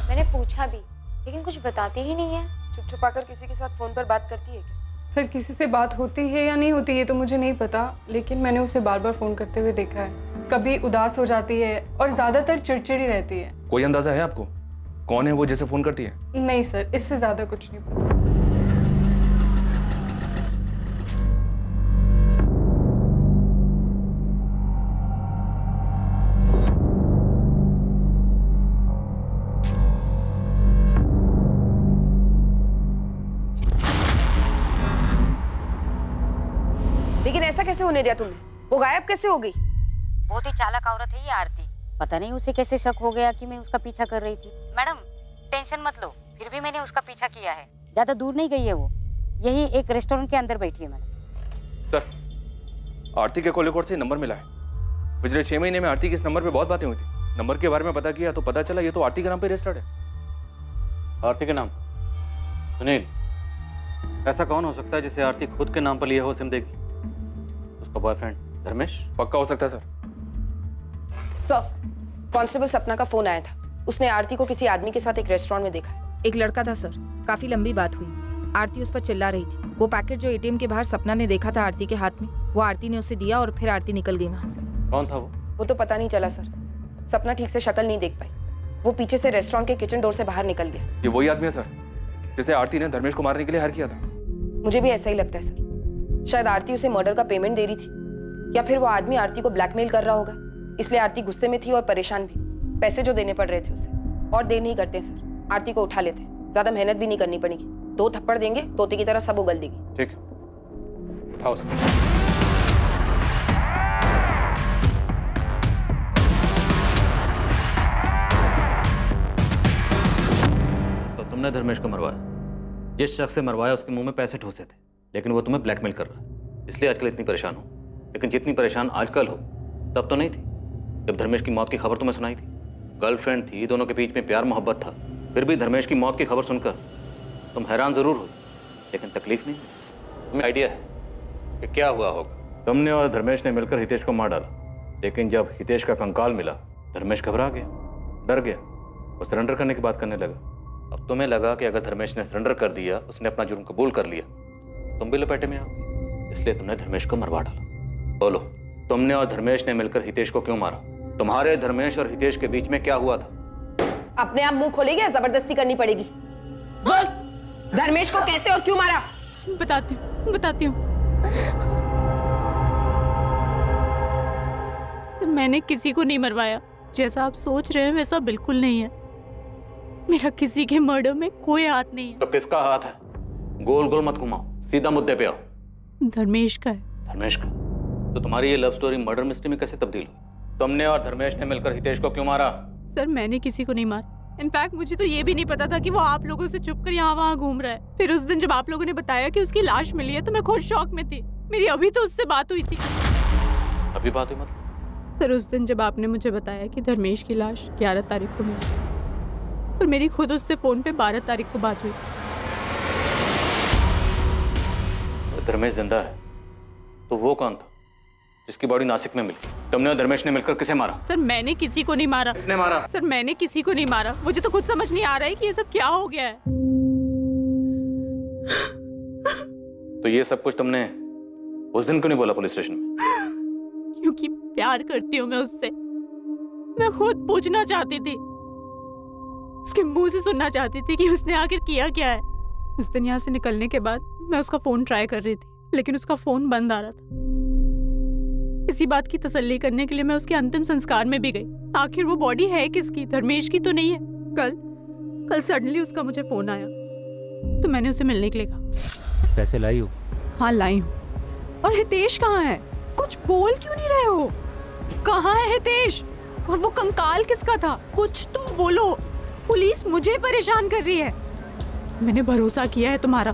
मैंने पूछा भी लेकिन कुछ बताती ही नहीं है। चुप छुपाकर किसी के साथ फोन पर बात करती है क्या? सर किसी से बात होती है या नहीं होती ये तो मुझे नहीं पता, लेकिन मैंने उसे बार बार फोन करते हुए देखा है। कभी उदास हो जाती है और ज्यादातर चिड़चिड़ी रहती है। कोई अंदाजा है आपको कौन है वो जैसे फोन करती है? नहीं सर, इससे ज्यादा कुछ नहीं पता। लेकिन ऐसा कैसे होने दिया तुमने? वो गायब कैसे हो गई? बहुत ही चालाक औरत है ये आरती। पता नहीं उसे कैसे शक हो गया कि मैं उसका पीछा कर रही थी। मैडम टेंशन मत लो, फिर भी मैंने उसका पीछा किया है। ज्यादा दूर नहीं गई है वो, यही एक रेस्टोरेंट के अंदर बैठी है मैडम। सर आरती के कॉल रिकॉर्ड से नंबर मिला है। पिछले 6 महीने में आरती के इस नंबर पे बहुत बातें हुई थी। नंबर के बारे में पता किया तो पता चला ये तो आरती के नाम पे रजिस्टर्ड है। आरती के नाम? सुनील, ऐसा कौन हो सकता है जिसे आरती खुद के नाम पर लिया हो सिम देगी? उसका बॉयफ्रेंड धर्मेश? पक्का हो सकता है सर। सर, कांस्टेबल सपना का फोन आया था। उसने आरती को किसी आदमी के साथ एक रेस्टोरेंट में देखा है। एक लड़का था सर, काफी लंबी बात हुई। आरती उस पर चिल्ला रही थी। वो पैकेट जो एटीएम के बाहर सपना ने देखा था आरती के हाथ में, वो आरती ने उसे दिया और फिर आरती निकल गई वहां से। कौन था वो? वो तो पता नहीं चला सर। सपना ठीक से शक्ल नहीं देख पाई। वो पीछे से रेस्टोरेंट के किचन डोर से बाहर निकल गया। ये वही आदमी है सर जिसे आरती ने धर्मेश को मारने के लिए हायर किया था। मुझे भी ऐसा ही लगता है सर। शायद आरती उसे मर्डर का पेमेंट दे रही थी, या फिर वो आदमी आरती को ब्लैकमेल कर रहा होगा, इसलिए आरती गुस्से में थी और परेशान भी। पैसे जो देने पड़ रहे थे उसे। और देर नहीं करते सर, आरती को उठा लेते। ज्यादा मेहनत भी नहीं करनी पड़ेगी। 2 थप्पड़ देंगे, तोते की तरह सब उगल देगी। ठीक है, उठाओ उसे। तो तुमने धर्मेश को मरवाया। जिस शख्स से मरवाया उसके मुंह में पैसे ठूसे थे, लेकिन वो तुम्हें ब्लैकमेल कर रहा है, इसलिए आजकल इतनी परेशान हो। लेकिन जितनी परेशान आजकल हो तब तो नहीं थी जब धर्मेश की मौत की खबर तुम्हें सुनाई थी। गर्लफ्रेंड थी, दोनों के बीच में प्यार मोहब्बत था, फिर भी धर्मेश की मौत की खबर सुनकर तुम हैरान जरूर हो, लेकिन तकलीफ नहीं। तुम्हें आइडिया है कि क्या हुआ होगा? तुमने और धर्मेश ने मिलकर हितेश को मार डाला, लेकिन जब हितेश का कंकाल मिला धर्मेश घबरा गया, डर गया, वो सरेंडर करने की बात करने लगा। अब तुम्हें लगा कि अगर धर्मेश ने सरेंडर कर दिया, उसने अपना जुर्म कबूल कर लिया, तो तुम भी लपेटे में आओगे, इसलिए तुमने धर्मेश को मरवा डाला। बोलो, तुमने और धर्मेश ने मिलकर हितेश को क्यों मारा? तुम्हारे धर्मेश और हितेश के बीच में क्या हुआ था? अपने आप मुंह खोलेगी या जबरदस्ती करनी पड़ेगी? बोल, धर्मेश को कैसे और क्यों मारा? बताती हूँ। मैंने किसी को नहीं मरवाया। जैसा आप सोच रहे हैं वैसा बिल्कुल नहीं है। मेरा किसी के मर्डर में कोई हाथ नहीं है। तो किसका हाथ है? गोल गोल मत घुमाओ, सीधा मुद्दे पे आओ। धर्मेश का है। धर्मेश का? तो तुम्हारी ये लव स्टोरी मर्डर मिस्ट्री में कैसे तब्दील हुई? तुमने और धर्मेश ने मिलकर हितेश को क्यों मारा? सर, मैंने किसी को नहीं मारा। इनफैक्ट मुझे तो ये भी नहीं पता था कि वो आप लोगों से छुपकर यहाँ वहाँ घूम रहा है। फिर उस दिन जब आप लोगों ने बताया कि उसकी लाश मिली है तो मैं खुद शॉक में थी। मेरी अभी तो उससे बात हुई थी। अभी बात हुई मतलब? सर, उस दिन जब आपने मुझे बताया कि धर्मेश की लाश 11 तारीख को मिली, और मेरी खुद उससे फोन पे 12 तारीख को बात हुई। धर्मेश जिंदा है तो वो कौन था जिसकी बॉडी नासिक में मिली? तुमने और धर्मेश ने मिलकर किसे मारा? सर, मैंने किसी को नहीं मारा। किसने मारा? सर, मैंने किसी को नहीं मारा। मुझे तो खुद समझ नहीं आ रहा है कि ये सब क्या हो गया है। तो ये सब कुछ तुमने उस दिन क्यों नहीं बोला पुलिस स्टेशन में? क्योंकि प्यार करती हूँ मैं उससे। मैं खुद पूछना चाहती थी, उसके मुंह से सुनना चाहती थी कि उसने आखिर किया क्या है। उस दिन यहाँ से निकलने के बाद मैं उसका फोन ट्राई कर रही थी, लेकिन उसका फोन बंद आ रहा था। इसी बात की तसल्ली करने के लिए मैं उसके अंतिम संस्कार में भी गई। आखिर वो बॉडी है किसकी? धर्मेश की तो नहीं है। कल सडनली उसका मुझे फोन आया तो मैंने उसे मिलने के लिए कहा। पैसे लाई हो? हाँ लाई हूँ। और हितेश कहाँ है? कुछ बोल क्यों नहीं रहे हो? कहाँ है हितेश? और वो कंकाल किसका था? कुछ तो बोलो। पुलिस मुझे परेशान कर रही है। मैंने भरोसा किया है तुम्हारा,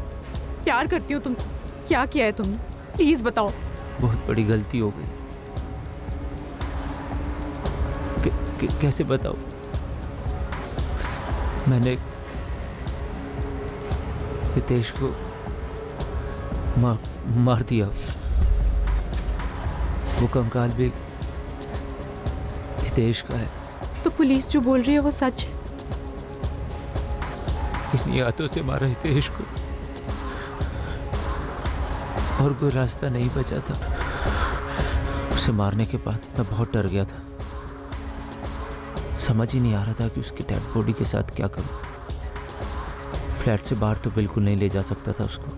प्यार करती हूँ तुमसे। क्या किया है तुमने? प्लीज बताओ। बहुत बड़ी गलती हो गई। कैसे बताओ? मैंने हितेश को मार दिया। वो कंकाल भी हितेश का है। तो पुलिस जो बोल रही है वो सच है? इन्हीं हाथों से मारा हितेश को, और कोई रास्ता नहीं बचा था। उसे मारने के बाद मैं बहुत डर गया था। समझ ही नहीं आ रहा था कि उसकी डेड बॉडी के साथ क्या करूं। फ्लैट से बाहर तो बिल्कुल नहीं ले जा सकता था उसको।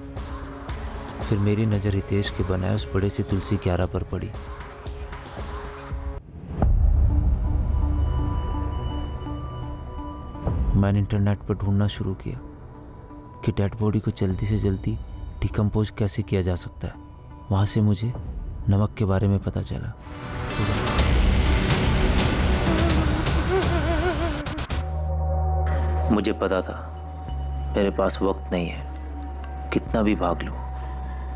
फिर मेरी नज़र हितेश के बनाए उस बड़े से तुलसी क्यारा पर पड़ी। मैंने इंटरनेट पर ढूंढना शुरू किया कि डेड बॉडी को जल्दी से जल्दी डिकम्पोज कैसे किया जा सकता है। वहाँ से मुझे नमक के बारे में पता चला। मुझे पता था मेरे पास वक्त नहीं है। कितना भी भाग लूं,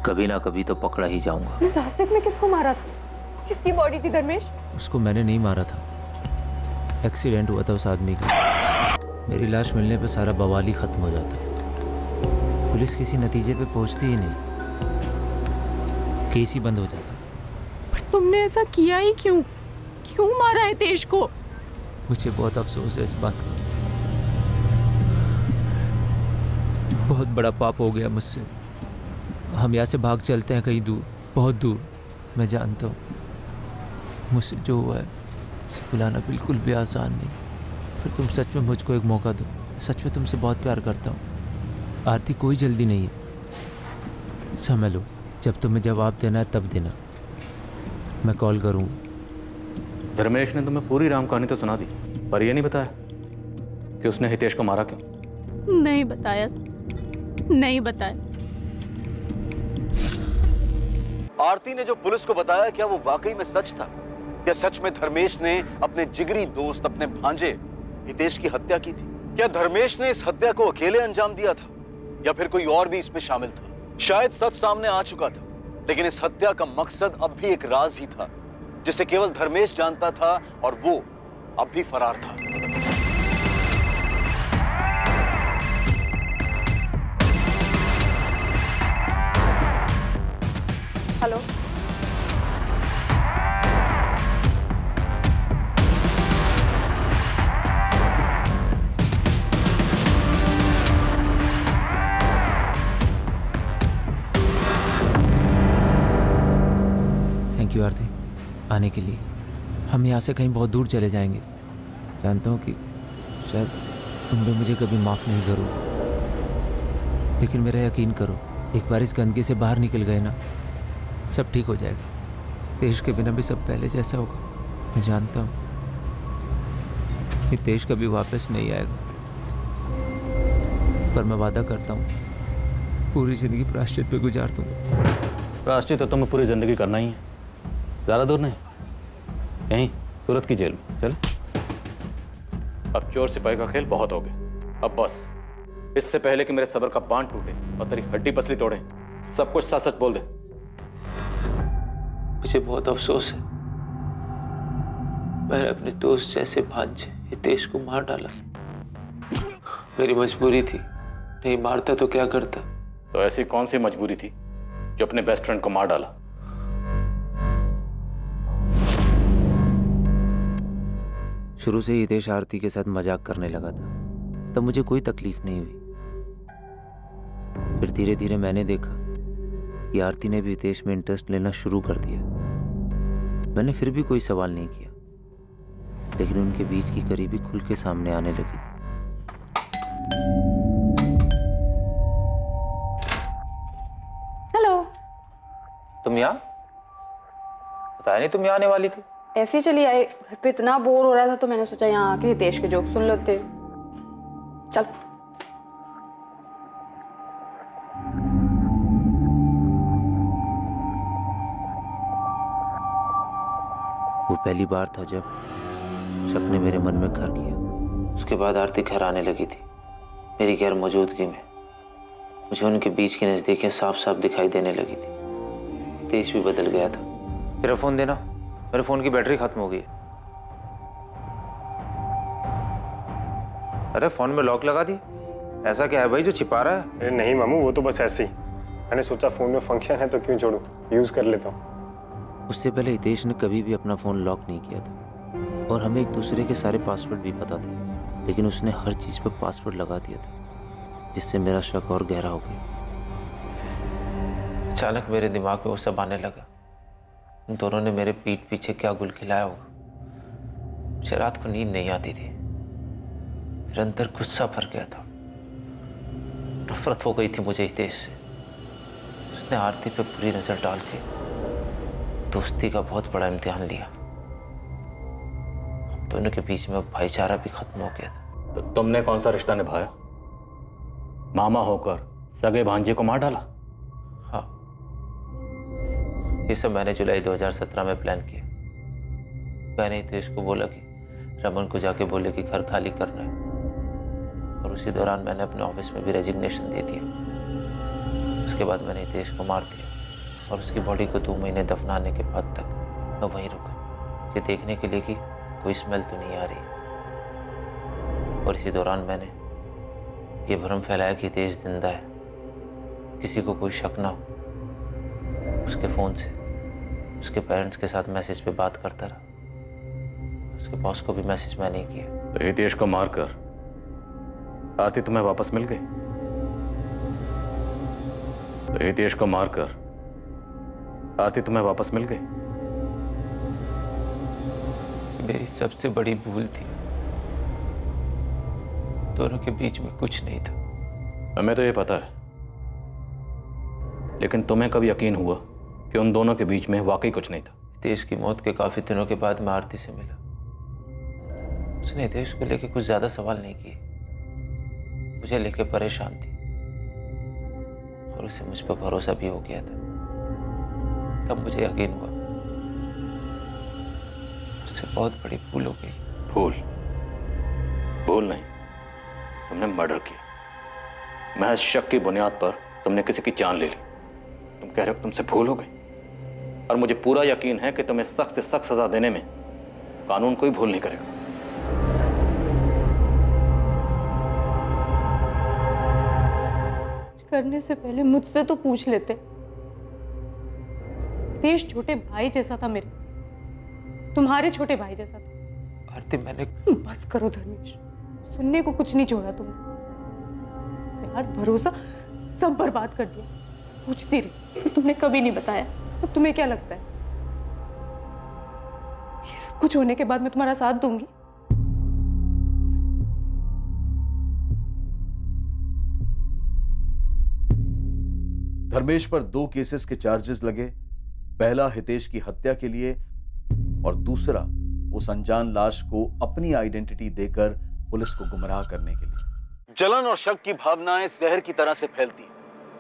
कभी ना कभी तो पकड़ा ही जाऊंगा। नासिक में किसको मारा था? किसकी बॉडी थी धर्मेश? उसको मैंने नहीं मारा था, एक्सीडेंट हुआ था उस आदमी का। मेरी लाश मिलने पे सारा बवाल ही खत्म हो जाता। पुलिस किसी नतीजे पे पहुंचती ही नहीं, केस ही बंद हो जाता। पर तुमने ऐसा किया ही क्यों? क्यों मारा है हितेश को? मुझे बहुत अफसोस है इस बात का। बहुत बड़ा पाप हो गया मुझसे। हम यहाँ से भाग चलते हैं कहीं दूर, बहुत दूर। मैं जानता हूँ मुझसे जो हुआ है उसे भुलाना बिल्कुल भी आसान नहीं। फिर तुम सच में मुझको एक मौका दो। सच में तुमसे बहुत प्यार करता हूँ आरती। कोई जल्दी नहीं है, समझ लो। जब तुम्हें जवाब देना है तब देना, मैं कॉल करूँगा। धर्मेश ने तुम्हें पूरी राम कहानी तो सुना दी, पर यह नहीं बताया कि उसने हितेश को मारा क्यों। नहीं बताया, नहीं बताया। आरती ने जो पुलिस को बताया, क्या वो वाकई में सच था? क्या सच में धर्मेश ने अपने जिगरी दोस्त, अपने भांजे हितेश की हत्या की थी? क्या धर्मेश ने इस हत्या को अकेले अंजाम दिया था, या फिर कोई और भी इसमें शामिल था? शायद सच सामने आ चुका था, लेकिन इस हत्या का मकसद अब भी एक राज ही था, जिसे केवल धर्मेश जानता था, और वो अब भी फरार था। हेलो, थैंक यू आरती आने के लिए। हम यहाँ से कहीं बहुत दूर चले जाएंगे। जानता हूँ कि शायद तुम भी मुझे कभी माफ़ नहीं करोगे, लेकिन मेरा यकीन करो, एक बार इस गंदगी से बाहर निकल गए ना, सब ठीक हो जाएगा। देश के बिना भी सब पहले जैसा होगा। मैं जानता हूँ कि देश कभी वापस नहीं आएगा, पर मैं वादा करता हूँ पूरी ज़िंदगी प्रायश्चित पे गुजार दूँगा। प्रायश्चित तो तुम्हें पूरी जिंदगी करना ही है, ज़्यादा दूर नहीं, यहीं सूरत की जेल में। चले, अब चोर सिपाही का खेल बहुत हो गया। अब बस, इससे पहले कि मेरे सब्र का बांध टूटे और तेरी हड्डी पसली तोड़े, सब कुछ सच सच बोल दे। मुझे बहुत अफसोस है, मैंने अपने दोस्त जैसे भांजे हितेश को मार डाला। मेरी मजबूरी थी, नहीं मारता तो क्या करता। तो ऐसी कौन सी मजबूरी थी जो अपने बेस्ट फ्रेंड को मार डाला? शुरू से ही हितेश आरती के साथ मजाक करने लगा था, तब मुझे कोई तकलीफ नहीं हुई। फिर धीरे धीरे मैंने देखा कि आरती ने भी हितेश में इंटरेस्ट लेना शुरू कर दिया। मैंने फिर भी कोई सवाल नहीं किया, लेकिन उनके बीच की करीबी खुल के सामने आने लगी थी। हेलो, तुम यहाँ? बताया नहीं तुम यहाँ आने वाली थी। ऐसे ही चली आई, घर पे इतना बोर हो रहा था तो मैंने सोचा यहाँ आके हितेश के जोक सुन लेते। चल। वो पहली बार था जब शक ने मेरे मन में घर किया। उसके बाद आरती घर आने लगी थी मेरी गैर मौजूदगी में। मुझे उनके बीच की नजदीकियां साफ साफ दिखाई देने लगी थी। हितेश भी बदल गया था। तेरा फोन देना, मेरे फोन की बैटरी खत्म हो गई है। अरे फोन में लॉक लगा दी, ऐसा क्या है भाई जो छिपा रहा है? अरे नहीं मामू, वो तो बस ऐसे ही। मैंने सोचा फोन में फंक्शन है तो क्यों छोड़ूं, यूज कर लेता हूँ। उससे पहले हितेश ने कभी भी अपना फोन लॉक नहीं किया था और हमें एक दूसरे के सारे पासवर्ड भी पता थे, लेकिन उसने हर चीज पर पासवर्ड लगा दिया था, जिससे मेरा शक और गहरा हो गया। अचानक मेरे दिमाग में वो सब आने लगा। उन दोनों ने मेरे पीठ पीछे क्या गुल खिलाया होगा। मुझे रात को नींद नहीं आती थी। फिर अंदर गुस्सा भर गया था। नफरत हो गई थी मुझे हितेश से। उसने आरती पे बुरी नजर डाल के दोस्ती का बहुत बड़ा इम्तिहान लिया। हम दोनों के बीच में भाईचारा भी खत्म हो गया था। तो तुमने कौन सा रिश्ता निभाया? मामा होकर सगे भांजे को मार डाला? हाँ, ये सब मैंने जुलाई 2017 में प्लान किया। मैंने हितेश को बोला कि रमन को जाके बोले कि घर खाली करना है, और उसी दौरान मैंने अपने ऑफिस में भी रेजिग्नेशन दे दिया। उसके बाद मैंने हितेश को मार दिया और उसकी बॉडी को 2 महीने दफनाने के बाद तक मैं वहीं रुका, ये देखने के लिए कि कोई स्मेल तो नहीं आ रही। और इसी दौरान मैंने ये भ्रम फैलाया कि हितेश जिंदा है, किसी को कोई शक ना हो। उसके फोन से उसके पेरेंट्स के साथ मैसेज पे बात करता रहा। उसके बॉस को भी मैसेज मैंने ही किया। तो हितेश को मारकर आरती तुम्हें वापस मिल गई? तो हितेश को मारकर आरती तुम्हें वापस मिल गई? मेरी सबसे बड़ी भूल थी। दोनों के बीच में कुछ नहीं था। हमें तो ये पता है, लेकिन तुम्हें कब यकीन हुआ कि उन दोनों के बीच में वाकई कुछ नहीं था? हितेश की मौत के काफी दिनों के बाद मैं आरती से मिला। उसने हितेश को लेके कुछ ज्यादा सवाल नहीं किए। मुझे लेके परेशान थी और उसे मुझ पर भरोसा भी हो गया था। तब मुझे यकीन हुआ उससे बहुत बड़ी भूल हो गई। भूल? भूल नहीं, तुमने मर्डर किया। महज शक की बुनियाद पर तुमने किसी की जान ले ली। तुम कह रहे हो तुमसे भूल हो गई, और मुझे पूरा यकीन है कि तुम्हें सख्त से सख्त सजा देने में कानून कोई भूल नहीं करेगा। करने से पहले मुझसे तो पूछ लेते। हितेश छोटे भाई जैसा था मेरे, तुम्हारे छोटे भाई जैसा था। आरती मैंने बस करो धर्मेश, सुनने को कुछ नहीं छोड़ा तुमने। प्यार भरोसा सब बर्बाद कर दिया। पूछती रही, तुमने कभी नहीं बताया। अब तुम्हें क्या लगता है ये सब कुछ होने के बाद मैं तुम्हारा साथ दूंगी? धर्मेश पर 2 केसेस के चार्जेस लगे। पहला हितेश की हत्या के लिए और दूसरा उस अनजान लाश को अपनी आइडेंटिटी देकर पुलिस को गुमराह करने के लिए। जलन और शक की भावनाएं जहर की तरह से फैलती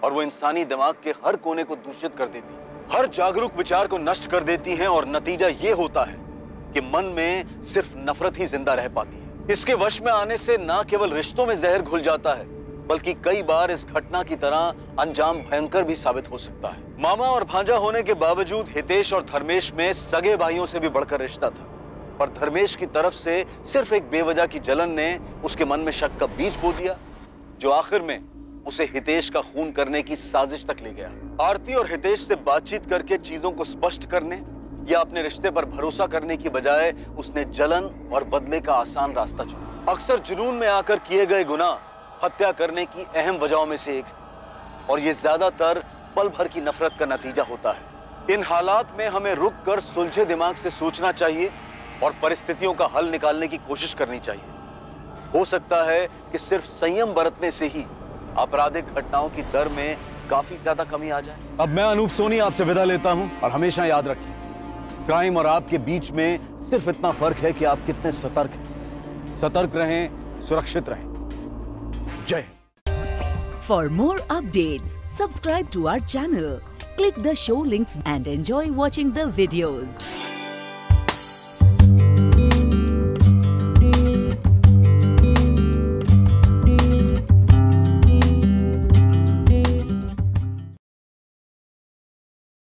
और वो इंसानी दिमाग के हर कोने को दूषित कर देती, हर जागरूक विचार को नष्ट कर देती हैं, और नतीजा ये होता है कि मन में सिर्फ नफरत ही जिंदा रह पाती है। इसके वश में आने से न केवल रिश्तों में जहर घुल जाता है, बल्कि कई बार इस घटना की तरह अंजाम भयंकर भी साबित हो सकता है। मामा और भांजा होने के बावजूद हितेश और धर्मेश में सगे भाइयों से भी बढ़कर रिश्ता था, पर धर्मेश की तरफ से सिर्फ एक बेवजह की जलन ने उसके मन में शक का बीज बो दिया, जो आखिर में उसे हितेश का खून करने की साजिश तक ले गया। आरती और हितेश से बातचीत करके चीजों को स्पष्ट करने या अपने रिश्ते पर भरोसा करने की बजाय उसने जलन और बदले का आसान रास्ता चुना। अक्सर जुनून में आकर किए गए गुनाह हत्या करने की अहम वजहों में से एक, और ये ज्यादातर पल भर की नफरत का नतीजा होता है। इन हालात में हमें रुककर सुलझे दिमाग से सोचना चाहिए और परिस्थितियों का हल निकालने की कोशिश करनी चाहिए। हो सकता है कि सिर्फ संयम बरतने से ही आपराधिक घटनाओं की दर में काफी ज्यादा कमी आ जाए। अब मैं अनूप सोनी आपसे विदा लेता हूं, और हमेशा याद रखिए, क्राइम और आपके बीच में सिर्फ इतना फर्क है कि आप कितने सतर्क हैं। सतर्क रहें, सुरक्षित रहें। जय Hind. For more updates, subscribe to our channel, click the show links and enjoy watching the videos.